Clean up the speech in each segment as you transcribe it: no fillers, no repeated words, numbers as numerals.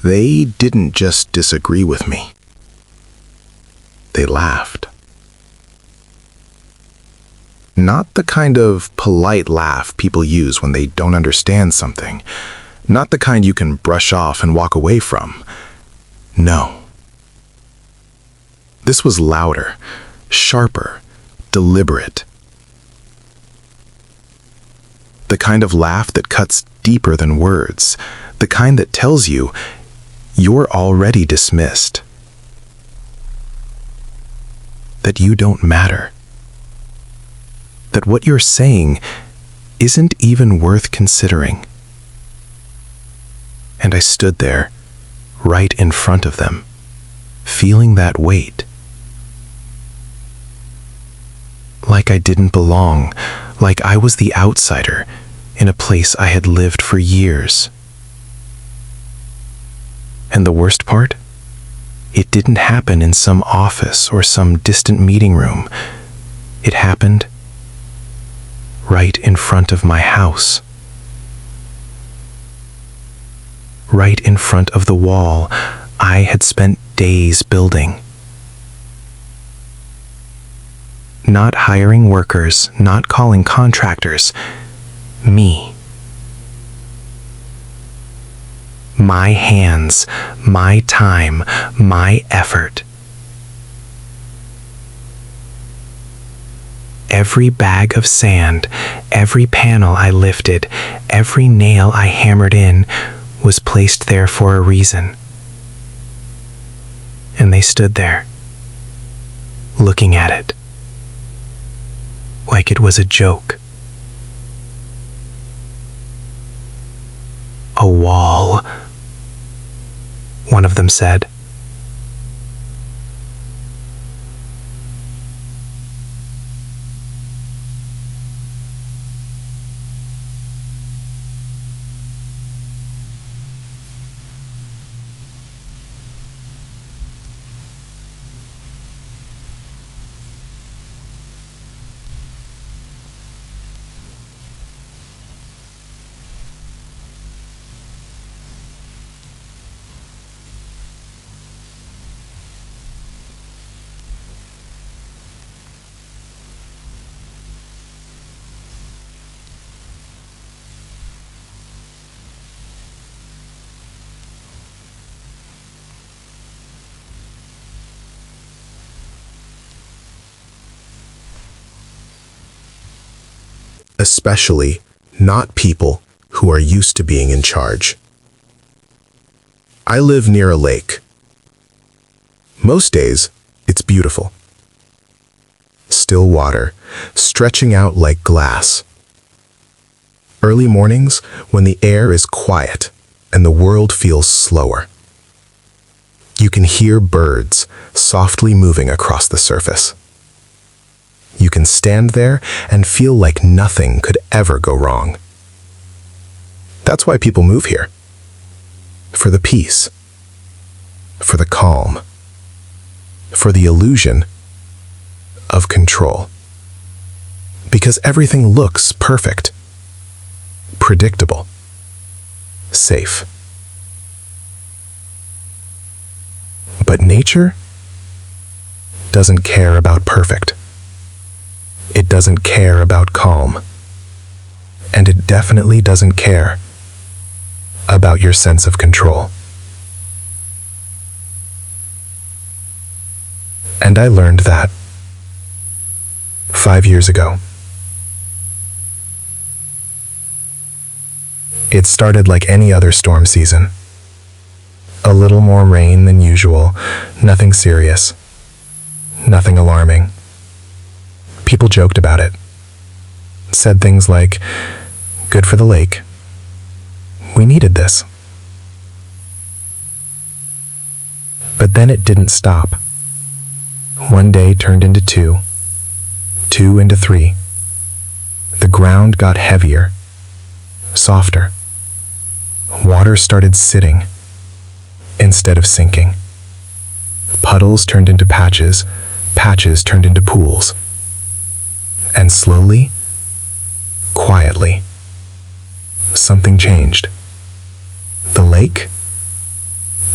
They didn't just disagree with me. They laughed. Not the kind of polite laugh people use when they don't understand something. Not the kind you can brush off and walk away from. No. This was louder, sharper, deliberate. The kind of laugh that cuts deeper than words. The kind that tells you you're already dismissed. That you don't matter. That what you're saying isn't even worth considering. And I stood there, right in front of them, feeling that weight. Like I didn't belong, like I was the outsider in a place I had lived for years. And the worst part? It didn't happen in some office or some distant meeting room. It happened right in front of my house. Right in front of the wall I had spent days building. Not hiring workers, not calling contractors. Me. My hands, my time, my effort. Every bag of sand, every panel I lifted, every nail I hammered in was placed there for a reason. And they stood there, looking at it, like it was a joke. A wall, one of them said. Especially not people who are used to being in charge. I live near a lake. Most days, it's beautiful. Still water, stretching out like glass. Early mornings, when the air is quiet and the world feels slower. You can hear birds softly moving across the surface. You can stand there and feel like nothing could ever go wrong. That's why people move here. For the peace. For the calm. For the illusion of control. Because everything looks perfect. Predictable. Safe. But nature doesn't care about perfect. It doesn't care about calm. And it definitely doesn't care about your sense of control. And I learned that 5 years ago. It started like any other storm season. A little more rain than usual, nothing serious, nothing alarming. People joked about it, said things like, "Good for the lake. We needed this." But then it didn't stop. One day turned into two, two into three. The ground got heavier, softer. Water started sitting instead of sinking. Puddles turned into patches, patches turned into pools. And slowly, quietly, something changed. The lake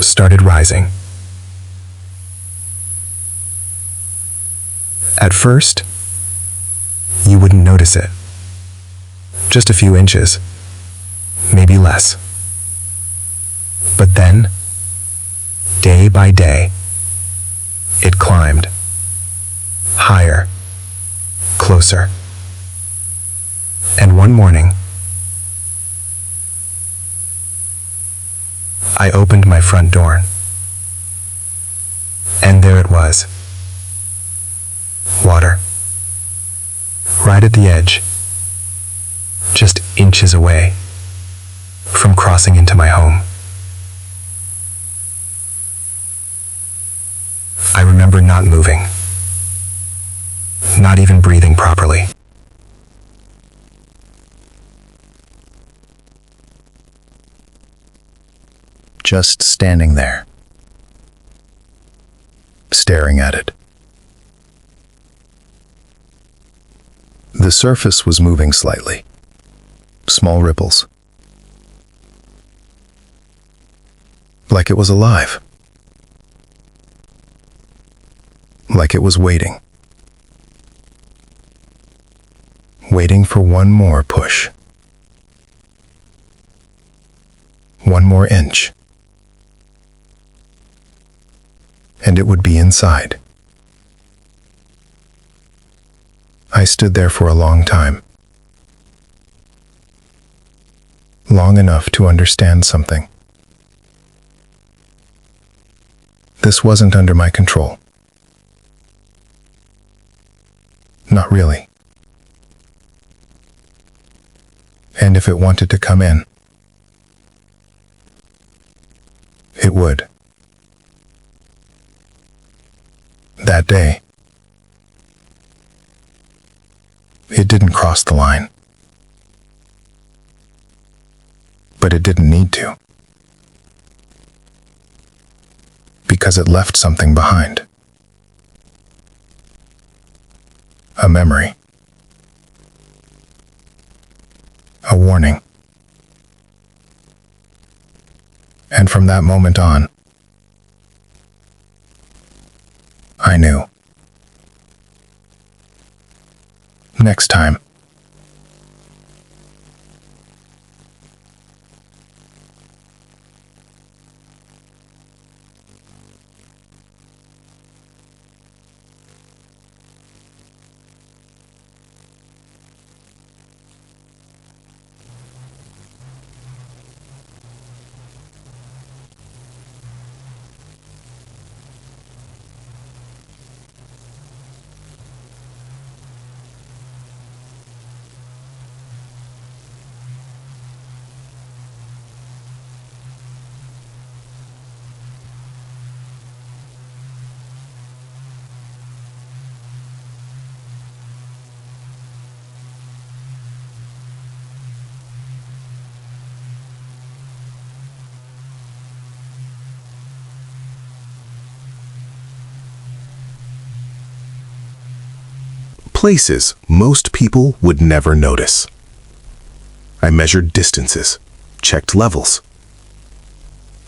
started rising. At first, you wouldn't notice it. Just a few inches, maybe less. But then, day by day, it climbed. Higher, closer. And one morning, I opened my front door, and there it was. Water. Right at the edge, just inches away from crossing into my home. I remember not moving, not even breathing properly. Just standing there, staring at it. The surface was moving slightly, small ripples, like it was alive, like it was waiting for one more push, one more inch, and it would be inside. I stood there for a long time, long enough to understand something. This wasn't under my control. Not really. And if it wanted to come in, it would. That day, it didn't cross the line. But it didn't need to. Because it left something behind. A memory. A warning. And from that moment on, I knew. Next time. Places most people would never notice. I measured distances, checked levels,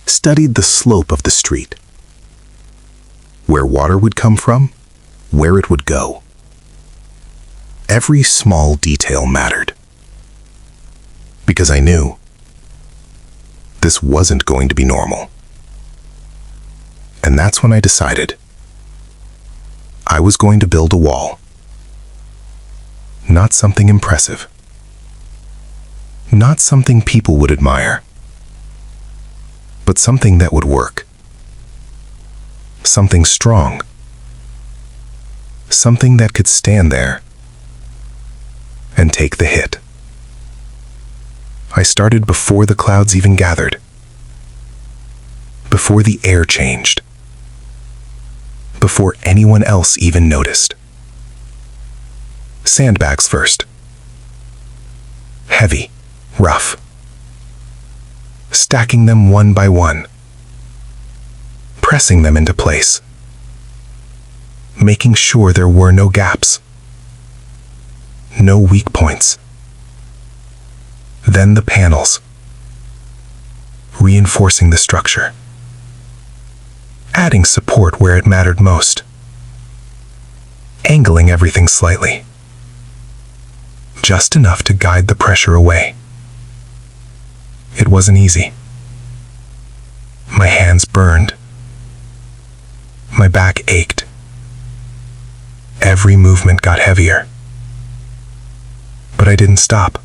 studied the slope of the street, where water would come from, where it would go. Every small detail mattered, because I knew this wasn't going to be normal. And that's when I decided I was going to build a wall. Not something impressive. Not something people would admire. But something that would work. Something strong. Something that could stand there and take the hit. I started before the clouds even gathered. Before the air changed. Before anyone else even noticed. Sandbags first. Heavy, rough. Stacking them one by one. Pressing them into place. Making sure there were no gaps. No weak points. Then the panels. Reinforcing the structure. adding support where it mattered most, angling everything slightly, just enough to guide the pressure away. It wasn't easy. My hands burned. My back ached. Every movement got heavier. But I didn't stop.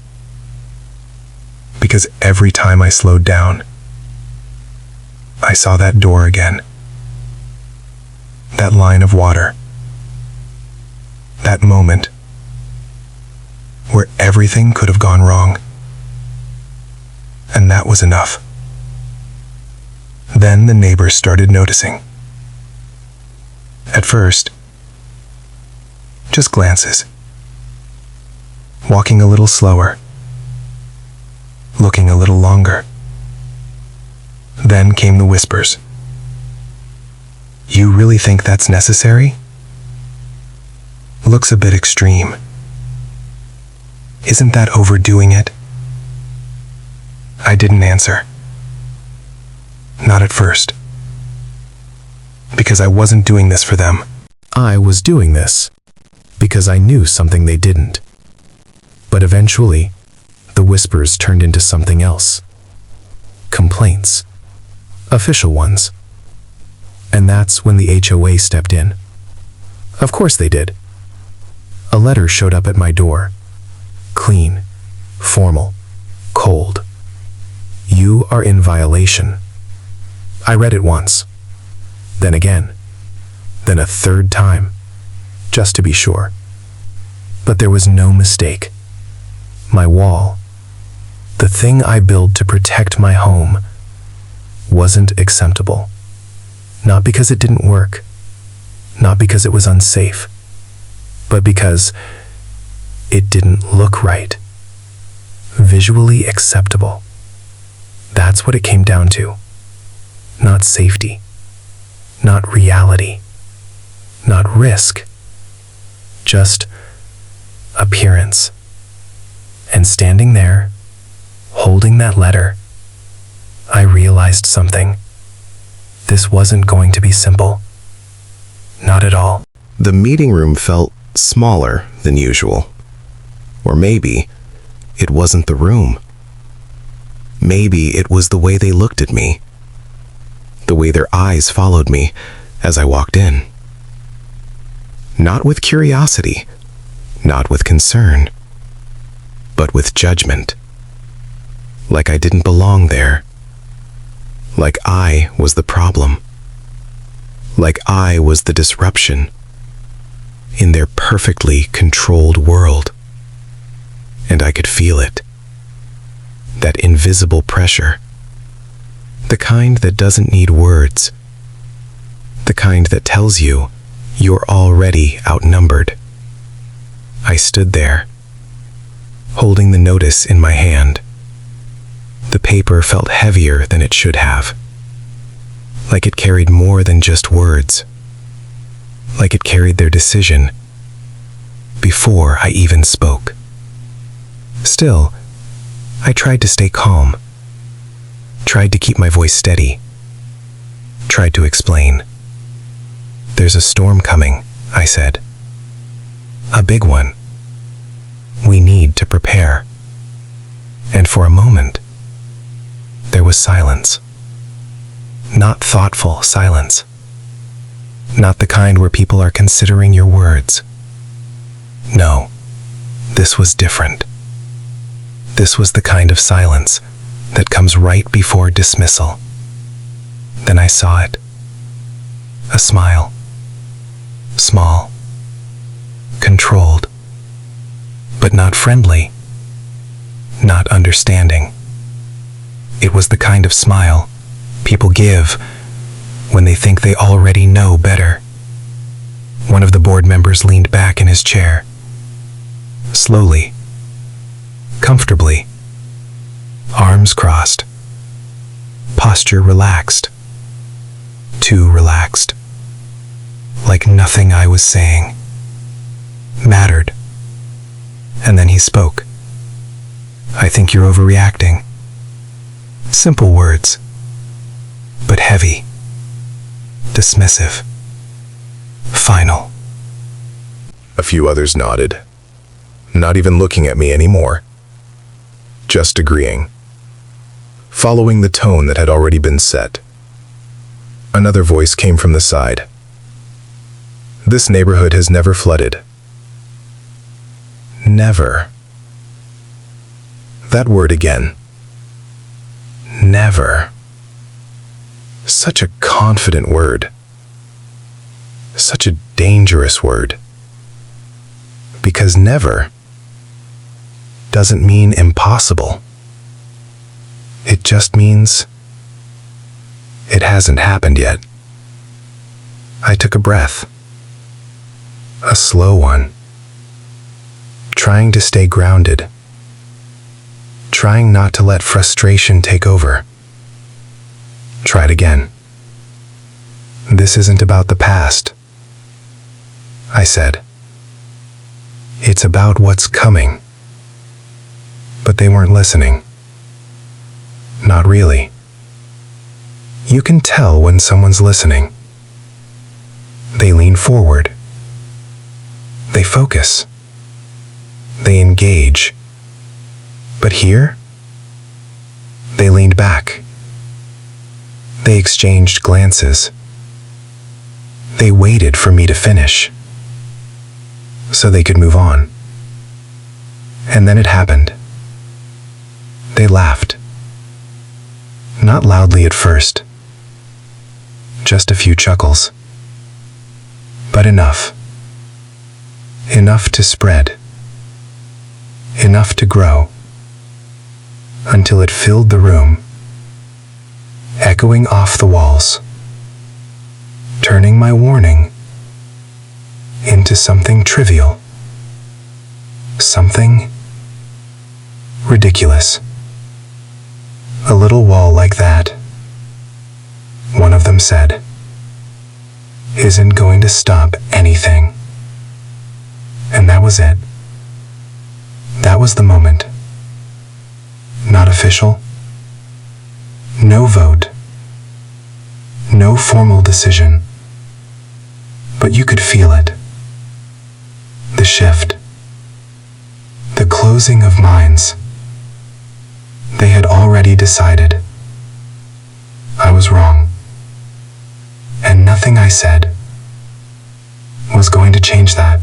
Because every time I slowed down, I saw that door again. That line of water. That moment where everything could have gone wrong. And that was enough. Then the neighbors started noticing. At first, just glances. Walking a little slower. Looking a little longer. Then came the whispers. You really think that's necessary? Looks a bit extreme. Isn't that overdoing it? I didn't answer. Not at first. Because I wasn't doing this for them. I was doing this because I knew something they didn't. But eventually, the whispers turned into something else. Complaints. Official ones. And that's when the HOA stepped in. Of course they did. A letter showed up at my door. Clean, formal, cold. You are in violation. I read it once. Then again. Then a third time. Just to be sure. But there was no mistake. My wall, the thing I built to protect my home, wasn't acceptable. Not because it didn't work. Not because it was unsafe. But because it didn't look right. Visually acceptable. That's what it came down to. Not safety. Not reality. Not risk. Just appearance. And standing there, holding that letter, I realized something. This wasn't going to be simple. Not at all. The meeting room felt smaller than usual. Or maybe it wasn't the room. Maybe it was the way they looked at me. The way their eyes followed me as I walked in. Not with curiosity, not with concern, but with judgment. Like I didn't belong there. Like I was the problem. Like I was the disruption in their perfectly controlled world. And I could feel it. That invisible pressure. The kind that doesn't need words. The kind that tells you you're already outnumbered. I stood there, holding the notice in my hand. The paper felt heavier than it should have. Like it carried more than just words. Like it carried their decision before I even spoke. Still, I tried to stay calm. Tried to keep my voice steady. Tried to explain. There's a storm coming, I said. A big one. We need to prepare. And for a moment, there was silence. Not thoughtful silence. Not the kind where people are considering your words. No, this was different. This was the kind of silence that comes right before dismissal. Then I saw it. A smile. Small. Controlled. But not friendly. Not understanding. It was the kind of smile people give when they think they already know better. One of the board members leaned back in his chair. Slowly. Comfortably. Arms crossed. Posture relaxed. Too relaxed. Like nothing I was saying mattered. And then he spoke. I think you're overreacting. Simple words, but heavy. dismissive, final. A few others nodded, not even looking at me anymore, just agreeing, following the tone that had already been set. Another voice came from the side. This neighborhood has never flooded. Never. That word again. Never. Such a confident word. Such a dangerous word. Because never doesn't mean impossible. It just means it hasn't happened yet. I took a breath. A slow one. Trying to stay grounded. Trying not to let frustration take over. Tried again. This isn't about the past, I said. It's about what's coming. But they weren't listening. Not really. You can tell when someone's listening. They lean forward. They focus. They engage. But here, they leaned back. They exchanged glances. They waited for me to finish, so they could move on. And then it happened. They laughed. Not loudly at first. Just a few chuckles. But enough. Enough to spread. Enough to grow. Until it filled the room, echoing off the walls, turning my warning into something trivial, something ridiculous. A little wall like that, one of them said, isn't going to stop anything. And that was it. That was the moment. Not official. No vote. No formal decision. But you could feel it. The shift. The closing of minds. They had already decided. I was wrong. And nothing I said was going to change that.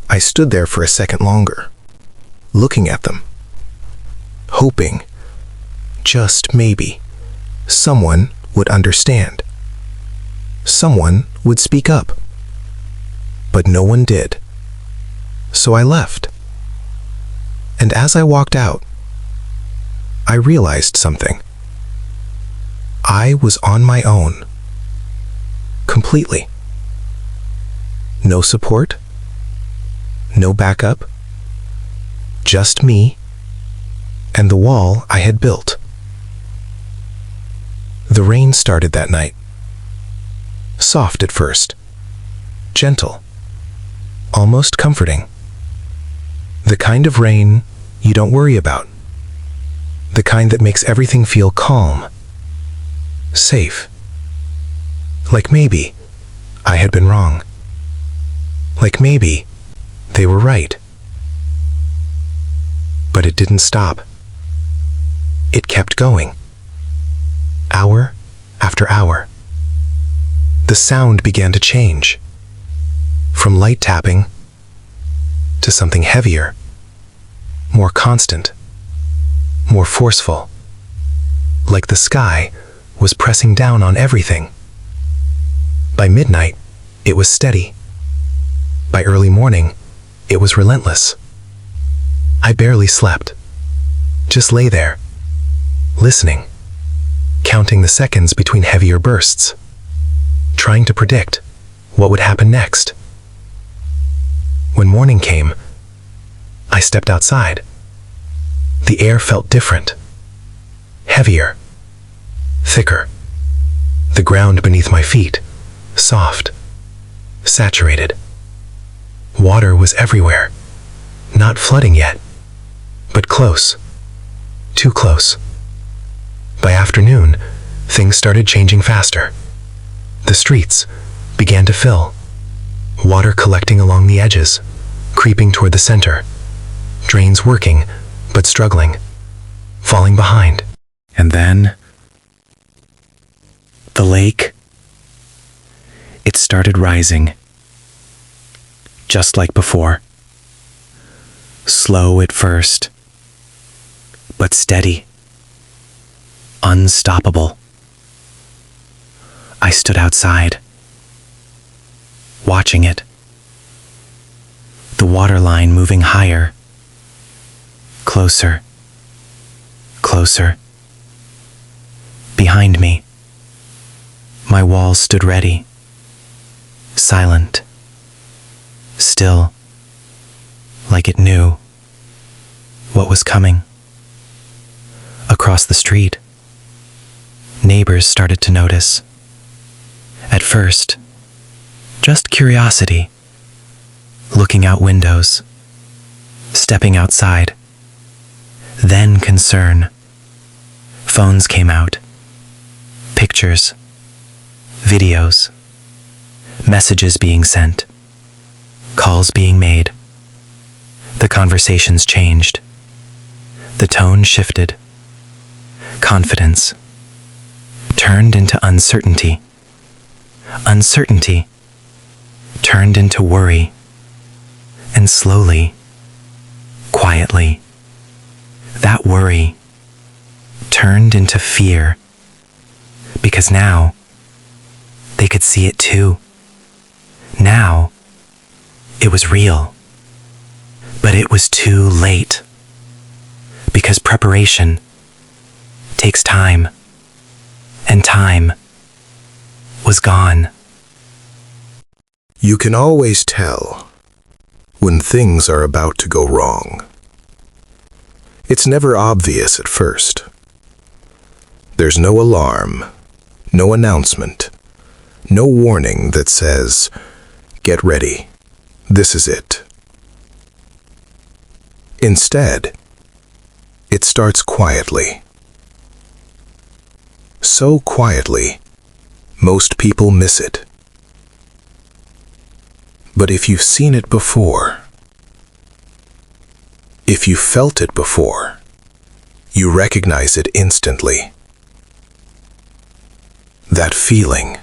I stood there for a second longer, looking at them, hoping, just maybe, someone would understand. Someone would speak up. But no one did. So I left. And as I walked out, I realized something. I was on my own. Completely. No support. No backup. Just me and the wall I had built. The rain started that night. Soft at first. Gentle. Almost comforting. The kind of rain you don't worry about. The kind that makes everything feel calm. Safe. Like maybe I had been wrong. Like maybe they were right. But it didn't stop. It kept going. Hour after hour. The sound began to change. From light tapping to something heavier, more constant, more forceful. Like the sky was pressing down on everything. By midnight, it was steady. By early morning, it was relentless. I barely slept. Just lay there, listening, counting the seconds between heavier bursts, trying to predict what would happen next. When morning came, I stepped outside. The air felt different, heavier, thicker. The ground beneath my feet, soft, saturated. Water was everywhere, not flooding yet, but close, too close. By afternoon, things started changing faster. The streets began to fill, water collecting along the edges, creeping toward the center, drains working but struggling, falling behind. And then, the lake, it started rising, just like before. Slow at first, but steady, unstoppable. I stood outside, watching it. The waterline moving higher, closer, closer. Behind me, my wall stood ready, silent, still, like it knew what was coming. Across the street, neighbors started to notice. At first, just curiosity, looking out windows, stepping outside. Then concern. Phones came out. Pictures, videos, messages being sent, calls being made. The conversations changed. The tone shifted. Confidence turned into uncertainty. Uncertainty turned into worry. And slowly, quietly, that worry turned into fear. Because now, they could see it too. Now, it was real. But it was too late. Because preparation takes time. And time was gone. You can always tell when things are about to go wrong. It's never obvious at first. There's no alarm, no announcement, no warning that says, "Get ready, this is it." Instead, it starts quietly. So quietly, most people miss it. But if you've seen it before, if you felt it before, you recognize it instantly. That feeling,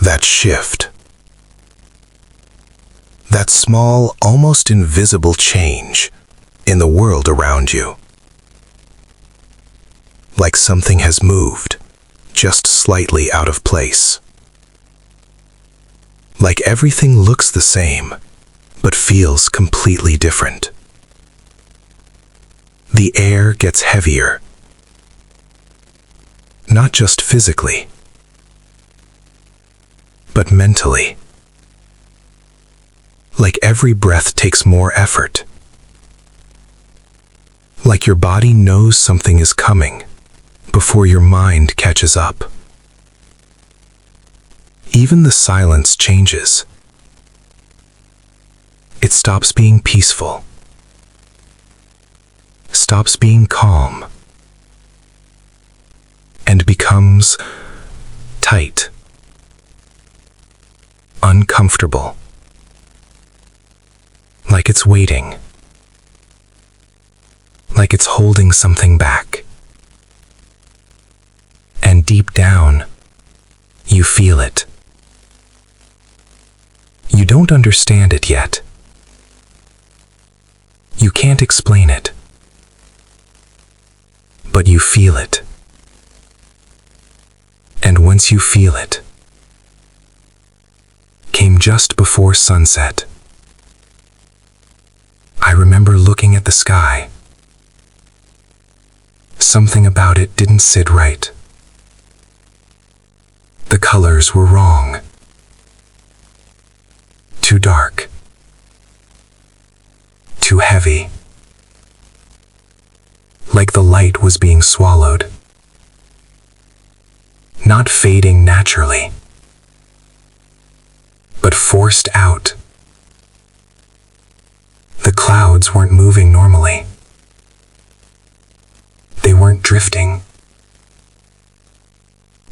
that shift, that small, almost invisible change in the world around you. Like something has moved, just slightly out of place. Like everything looks the same, but feels completely different. The air gets heavier. Not just physically, but mentally. Like every breath takes more effort. Like your body knows something is coming before your mind catches up. Even the silence changes. It stops being peaceful, stops being calm, and becomes tight, uncomfortable, like it's waiting, like it's holding something back. And deep down, you feel it. You don't understand it yet. You can't explain it. But you feel it. And once you feel it, came just before sunset. I remember looking at the sky. Something about it didn't sit right. The colors were wrong. Too dark. Too heavy. Like the light was being swallowed. Not fading naturally, but forced out. The clouds weren't moving normally. They weren't drifting.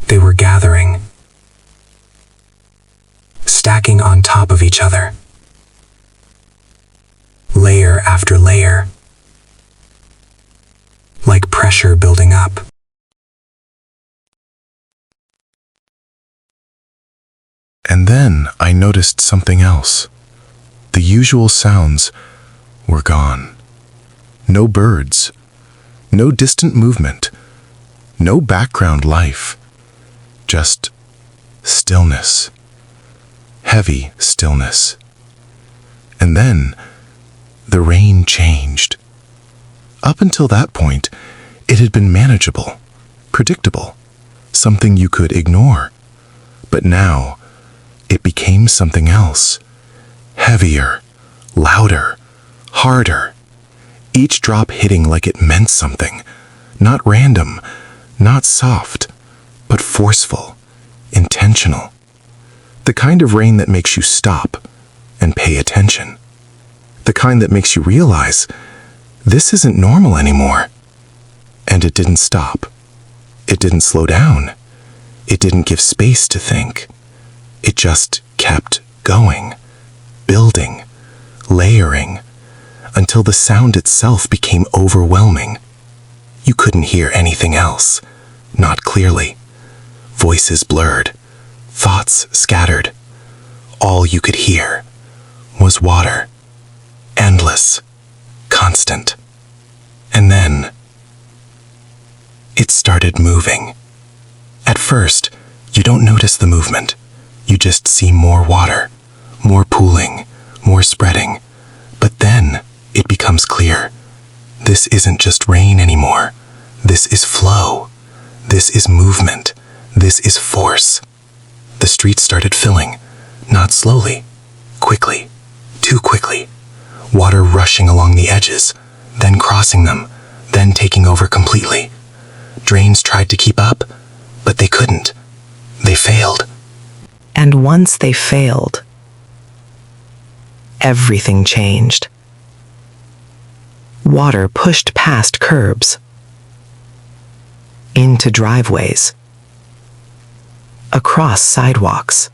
They were gathering, stacking on top of each other, layer after layer, like pressure building up. And then I noticed something else. The usual sounds were gone. No birds, no distant movement, no background life, just stillness, heavy stillness. And then the rain changed. Up until that point, it had been manageable, predictable, something you could ignore. But now, it became something else. Heavier, louder, harder. Each drop hitting like it meant something. Not random, not soft, but forceful, intentional. The kind of rain that makes you stop and pay attention. The kind that makes you realize this isn't normal anymore. And it didn't stop. It didn't slow down. It didn't give space to think. It just kept going, building, layering, until the sound itself became overwhelming. You couldn't hear anything else, not clearly. Voices blurred, thoughts scattered. All you could hear was water, endless, constant. And then it started moving. At first, you don't notice the movement. You just see more water, more pooling, more spreading. But then it becomes clear. This isn't just rain anymore. This is flow. This is movement. This is force. The streets started filling, not slowly, quickly, too quickly. Water rushing along the edges, then crossing them, then taking over completely. Drains tried to keep up, but they couldn't. They failed. And once they failed, everything changed. Water pushed past curbs, into driveways, across sidewalks,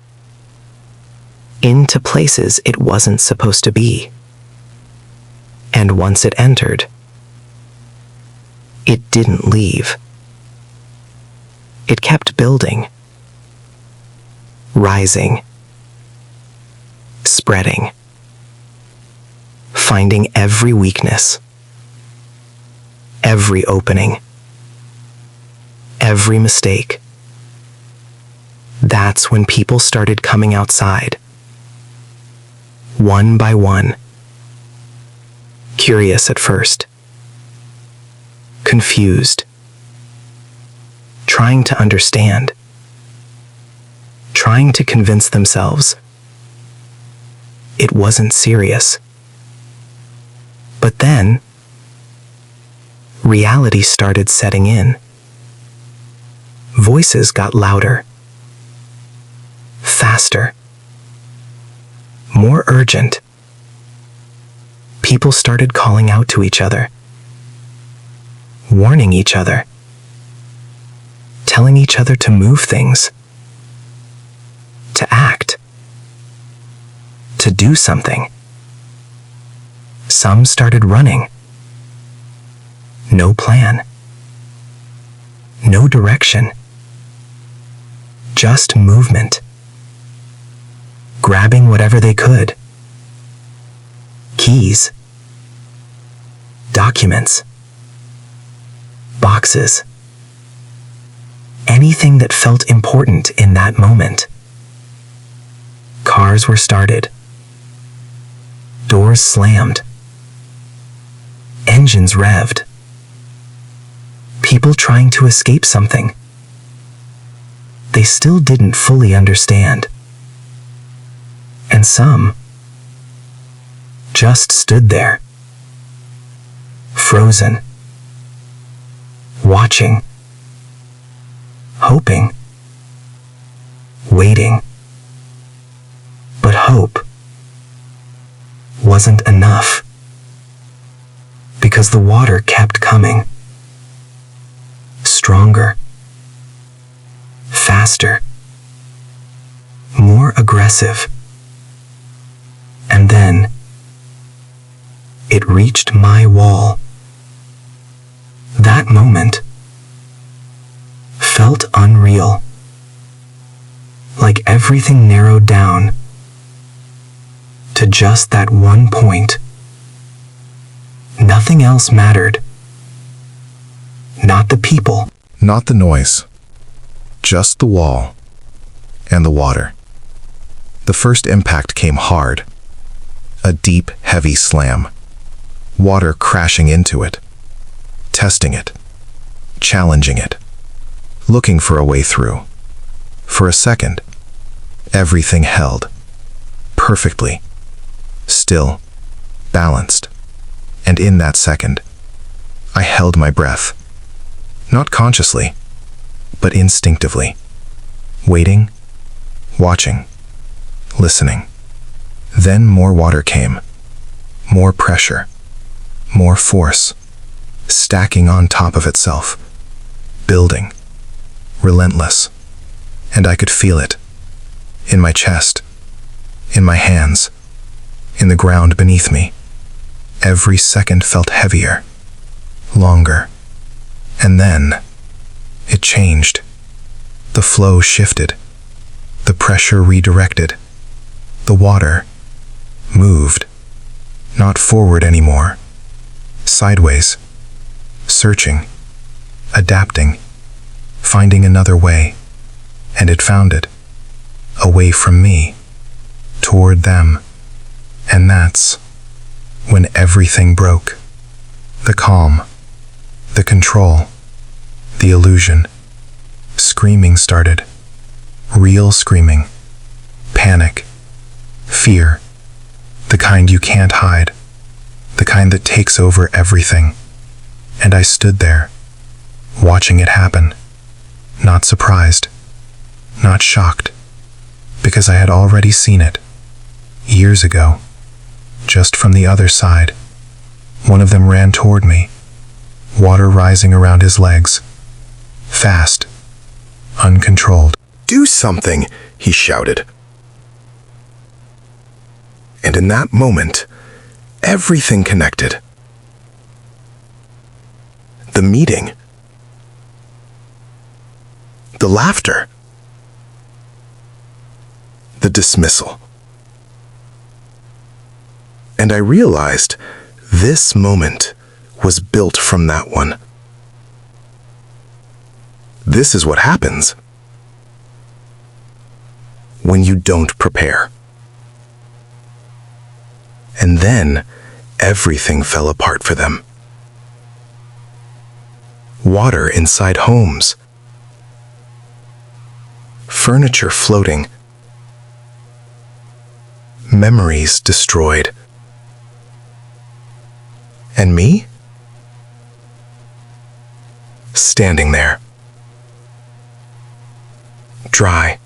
into places it wasn't supposed to be. And once it entered, it didn't leave. It kept building, rising, spreading, finding every weakness, every opening, every mistake. That's when people started coming outside, one by one, curious at first, confused, trying to understand, trying to convince themselves it wasn't serious. But then, reality started setting in. Voices got louder, faster, more urgent. People started calling out to each other, warning each other, telling each other to move things, to act, to do something. Some started running. No plan. No direction. Just movement. Grabbing whatever they could. Keys. Documents. Boxes. Anything that felt important in that moment. Cars were started. Doors slammed. Engines revved. People trying to escape something they still didn't fully understand. And some just stood there, frozen, watching, hoping, waiting. But hope wasn't enough, because the water kept coming, stronger, faster. faster, more aggressive. And then it reached my wall. That moment felt unreal, like everything narrowed down to just that one point. Nothing else mattered. Not the people. Not the noise. Just the wall and the water. The first impact came hard. A deep, heavy slam. Water crashing into it. Testing it. Challenging it. Looking for a way through. For a second, everything held. Perfectly. Still. Balanced. And in that second, I held my breath. Not consciously, but instinctively. Waiting, watching, listening. Then more water came. More pressure. More force. Stacking on top of itself. Building. Relentless. And I could feel it. In my chest. In my hands. In the ground beneath me. Every second felt heavier. Longer. And then, it changed. The flow shifted. The pressure redirected. The water moved. Not forward anymore. Sideways. Searching. Adapting. Finding another way. And it found it. Away from me. Toward them. And that's when everything broke. The calm. The control. The illusion. Screaming started. Real screaming. Panic. Fear. The kind you can't hide. The kind that takes over everything. And I stood there, watching it happen. Not surprised. Not shocked. Because I had already seen it. Years ago. Just from the other side. One of them ran toward me. Water rising around his legs. Fast. Uncontrolled. "Do something," he shouted. And in that moment, everything connected. The meeting. The laughter. The dismissal. And I realized this moment was built from that one. This is what happens when you don't prepare. And then everything fell apart for them. Water inside homes. Furniture floating. Memories destroyed. And me? Standing there. Dry.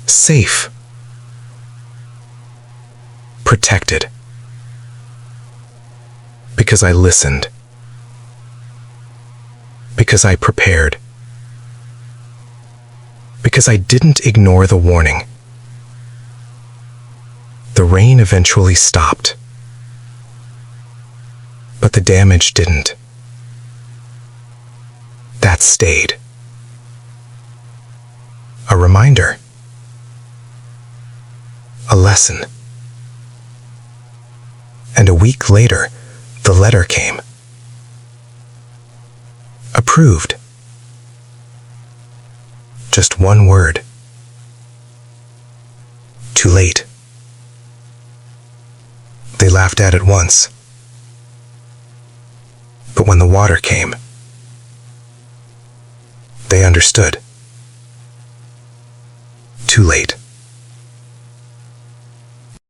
Safe. Protected. Because I listened. Because I prepared. Because I didn't ignore the warning. The rain eventually stopped. But the damage didn't. That stayed. A reminder. A lesson. And a week later, the letter came. Approved. Just one word. Too late. They laughed at it once. But when the water came, they understood. Too late.